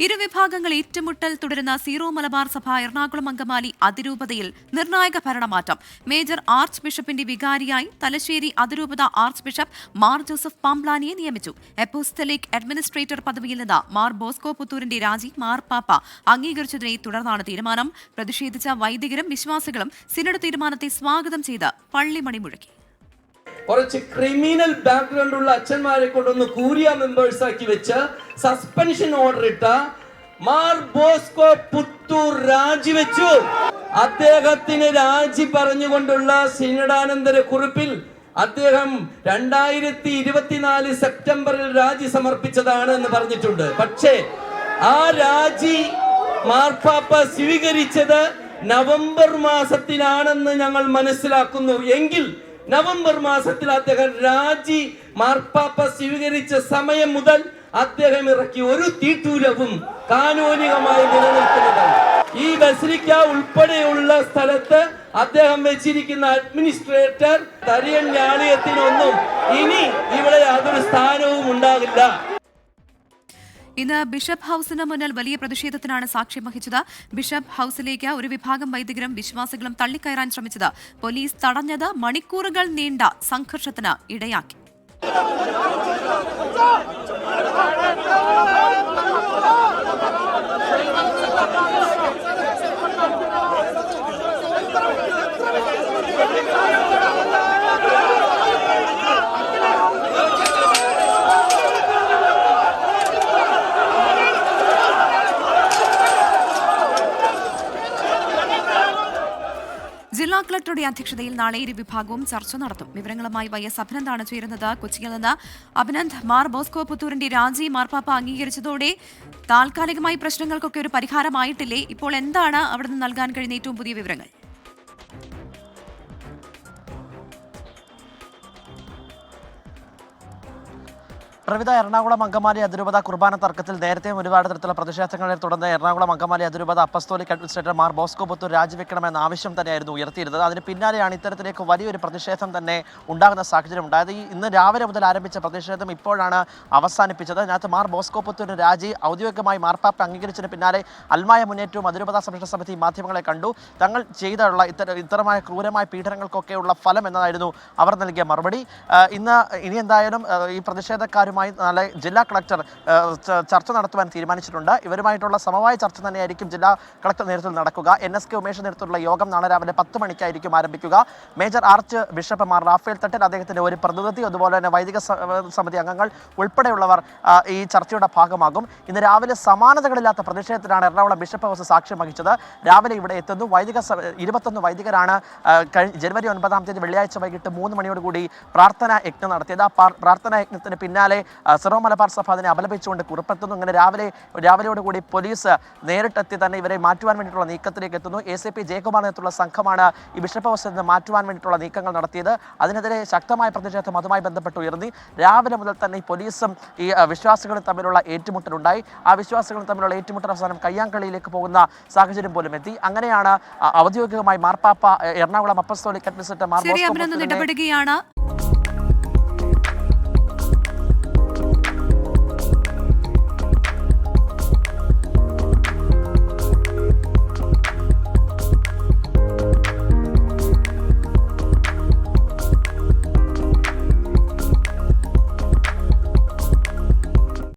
ഇരുവിഭാഗങ്ങൾ ഏറ്റുമുട്ടൽ തുടരുന്ന സീറോ മലബാർ സഭ എറണാകുളം അങ്കമാലി അതിരൂപതയിൽ നിർണായക ഭരണമാറ്റം. മേജർ ആർച്ച് ബിഷപ്പിന്റെ വികാരിയായി തലശ്ശേരി അതിരൂപത ആർച്ച് ബിഷപ്പ് മാർ ജോസഫ് പാംപ്ലാനിയെ നിയമിച്ചു. അപ്പോസ്തലിക് അഡ്മിനിസ്ട്രേറ്റർ പദവിയിൽ നിന്ന് മാർ ബോസ്കോ പുത്തൂരിന്റെ രാജി മാർപ്പാപ്പ അംഗീകരിച്ചതിനെ തുടർന്നാണ് തീരുമാനം. പ്രതിഷേധിച്ച വൈദികരും വിശ്വാസികളും സിനഡ് തീരുമാനത്തെ സ്വാഗതം ചെയ്ത് പള്ളിമണി മുഴക്കി. കുറച്ച് ക്രിമിനൽ ബാക്ക്ഗ്രൗണ്ട് ഉള്ള അച്ഛന്മാരെ കൊണ്ടൊന്ന് കൂരിയ മെമ്പേഴ്സ് ആക്കി വെച്ച് സസ്പെൻഷൻ ഓർഡർ ഇട്ട മാർ ബോസ്കോ പുത്തൂർ രാജിവെച്ചു. അദ്ദേഹത്തിന് രാജി പറഞ്ഞുകൊണ്ടുള്ള സിനഡാനന്തര കുറിപ്പിൽ അദ്ദേഹം 2024 സെപ്റ്റംബറിൽ രാജി സമർപ്പിച്ചതാണ് എന്ന് പറഞ്ഞിട്ടുണ്ട്. പക്ഷേ ആ രാജി മാർപ്പാപ്പ സ്വീകരിച്ചത് നവംബർ മാസത്തിലാണെന്ന് ഞങ്ങൾ മനസ്സിലാക്കുന്നു. എങ്കിൽ നവംബർ മാസത്തിൽ അദ്ദേഹം രാജി മാർപ്പാപ്പ സ്വീകരിച്ച സമയം മുതൽ അദ്ദേഹം ഇറക്കിയ ഒരു തീട്ടൂലവും കാനോനികമായി നിലനിൽക്കുന്നതാണ്. ഈ ബസിലിക്ക ഉൾപ്പെടെയുള്ള സ്ഥലത്ത് അദ്ദേഹം വെച്ചിരിക്കുന്ന അഡ്മിനിസ്ട്രേറ്റർ തരിയൻ ഞാളിയത്തിനൊന്നും ഇനി ഇവിടെ യാതൊരു സ്ഥാനവും ഉണ്ടാകില്ല. ഇന്ന് ബിഷപ്പ് ഹൌസിന് മുന്നിൽ വലിയ പ്രതിഷേധത്തിനാണ് സാക്ഷ്യം വഹിച്ചത്. ബിഷപ്പ് ഹൌസിലേക്ക് ഒരു വിഭാഗം വൈദികരും വിശ്വാസികളും തള്ളിക്കയറാൻ ശ്രമിച്ചത് പോലീസ് തടഞ്ഞത് മണിക്കൂറുകൾ നീണ്ട സംഘർഷത്തിന് ഇടയാക്കി. ജില്ലാ കളക്ടറുടെ അധ്യക്ഷതയിൽ നാളെ ഇരു വിഭാഗവും ചർച്ച നടത്തും. വിവരങ്ങളുമായി YS അഭിനന്ദാണ് ചേരുന്നത്. കൊച്ചിയിൽ നിന്ന് അഭിനന്ദ്, മാർ ബോസ്കോ പുത്തൂരിന്റെ രാജി മാർപ്പാപ്പ അംഗീകരിച്ചതോടെ താൽക്കാലികമായി പ്രശ്നങ്ങൾക്കൊക്കെ ഒരു പരിഹാരമായിട്ടില്ലേ? ഇപ്പോൾ എന്താണ് അവിടെ നിന്ന് നൽകാൻ കഴിയുന്ന ഏറ്റവും പുതിയ വിവരങ്ങൾ? പ്രവിധ എറണാകുളം അങ്കമാലി അതിരൂപത കുർബാന തർക്കത്തിൽ നേരത്തെയും ഒരുപാട് തരത്തിലുള്ള പ്രതിഷേധങ്ങളെ തുടർന്ന് എറണാകുളം അങ്കമാലി അതിരൂപത അപ്പസ്തോലിക് അഡ്മിനിസ്ട്രേറ്റർ മാർ ബോസ്കോ പുത്തൂർ രാജിവെക്കണമെന്ന ആവശ്യം തന്നെയായിരുന്നു ഉയർത്തിയിരുന്നത്. അതിന് പിന്നാലെയാണ് ഇത്തരത്തിലേക്ക് വലിയൊരു പ്രതിഷേധം തന്നെ ഉണ്ടാകുന്ന സാഹചര്യം ഉണ്ടായത്. ഇന്ന് രാവിലെ മുതൽ ആരംഭിച്ച പ്രതിഷേധം ഇപ്പോഴാണ് അവസാനിപ്പിച്ചത്. അതിനകത്ത് മാർ ബോസ്കോ പുത്തൂരിന്റെ രാജി ഔദ്യോഗികമായി മാർപ്പാപ്പ അംഗീകരിച്ചതിന് പിന്നാലെ അൽമായ മുന്നേറ്റവും അതിരൂപത സംരക്ഷണ സമിതി മാധ്യമങ്ങളെ കണ്ടു. തങ്ങൾ ചെയ്തുള്ള ഇത്തരമായ ക്രൂരമായ പീഡനങ്ങൾക്കൊക്കെയുള്ള ഫലം എന്നതായിരുന്നു അവർ നൽകിയ മറുപടി. ഇനി എന്തായാലും ഈ പ്രതിഷേധക്കാരും നാളെ ജില്ലാ കളക്ടർ ചർച്ച നടത്തുവാൻ തീരുമാനിച്ചിട്ടുണ്ട്. ഇവരുമായിട്ടുള്ള സമവായ ചർച്ച തന്നെയായിരിക്കും ജില്ലാ കളക്ടർ നേതൃത്വത്തിൽ നടക്കുക. NSK ഉമേഷ് നേതൃത്വത്തിലുള്ള യോഗം നാളെ രാവിലെ 10 മണിക്കായിരിക്കും ആരംഭിക്കുക. Major archbishop Mar Raphael Thattan, അദ്ദേഹത്തിന്റെ ഒരു പ്രതിനിധി, അതുപോലെ തന്നെ വൈദിക സമിതി അംഗങ്ങൾ ഉൾപ്പെടെയുള്ളവർ ഈ ചർച്ചയുടെ ഭാഗമാകും. ഇന്ന് രാവിലെ സമാനതകളില്ലാത്ത പ്രതിഷേധത്തിലാണ് എറണാകുളം ബിഷപ്പ് ഹൗസ് സാക്ഷ്യം വഹിച്ചത്. രാവിലെ ഇവിടെ എത്തുന്നു 21 വൈദികരാണ് ജനുവരി 9-ാം തീയതി വെള്ളിയാഴ്ച വൈകിട്ട് 3 മണിയോടുകൂടി പ്രാർത്ഥനാ യജ്ഞം നടത്തിയത്. ആ പ്രാർത്ഥനാ യജ്ഞത്തിന് പിന്നാലെ സിറോ മലബാർ സഭ അതിനെ അപലപിച്ചുകൊണ്ട് കുറിപ്പെത്തുന്നു. ഇങ്ങനെ രാവിലെയോടുകൂടി പോലീസ് നേരിട്ടെത്തി തന്നെ ഇവരെ മാറ്റുവാൻ വേണ്ടിയിട്ടുള്ള നീക്കത്തിലേക്ക് എത്തുന്നു. ACP ജയകുമാർ നേതൃത്വമുള്ള സംഘമാണ് ഈ ബിഷപ്പ് ഹൗസിൽ നിന്ന് മാറ്റുവാൻ വേണ്ടിയിട്ടുള്ള നീക്കങ്ങൾ നടത്തിയത്. അതിനെതിരെ ശക്തമായ പ്രതിഷേധം അതുമായി ബന്ധപ്പെട്ട് ഉയർന്നി. രാവിലെ മുതൽ തന്നെ ഈ പോലീസും ഈ വിശ്വാസികളും തമ്മിലുള്ള ഏറ്റുമുട്ടലുണ്ടായി. ആ വിശ്വാസികളും തമ്മിലുള്ള ഏറ്റുമുട്ടൽ അവസാനം കയ്യാങ്കളിയിലേക്ക് പോകുന്ന സാഹചര്യം പോലും എത്തി. അങ്ങനെയാണ് ഔദ്യോഗികമായി മാർപ്പാപ്പ Ernakulam apostolic administrator Mar Bosco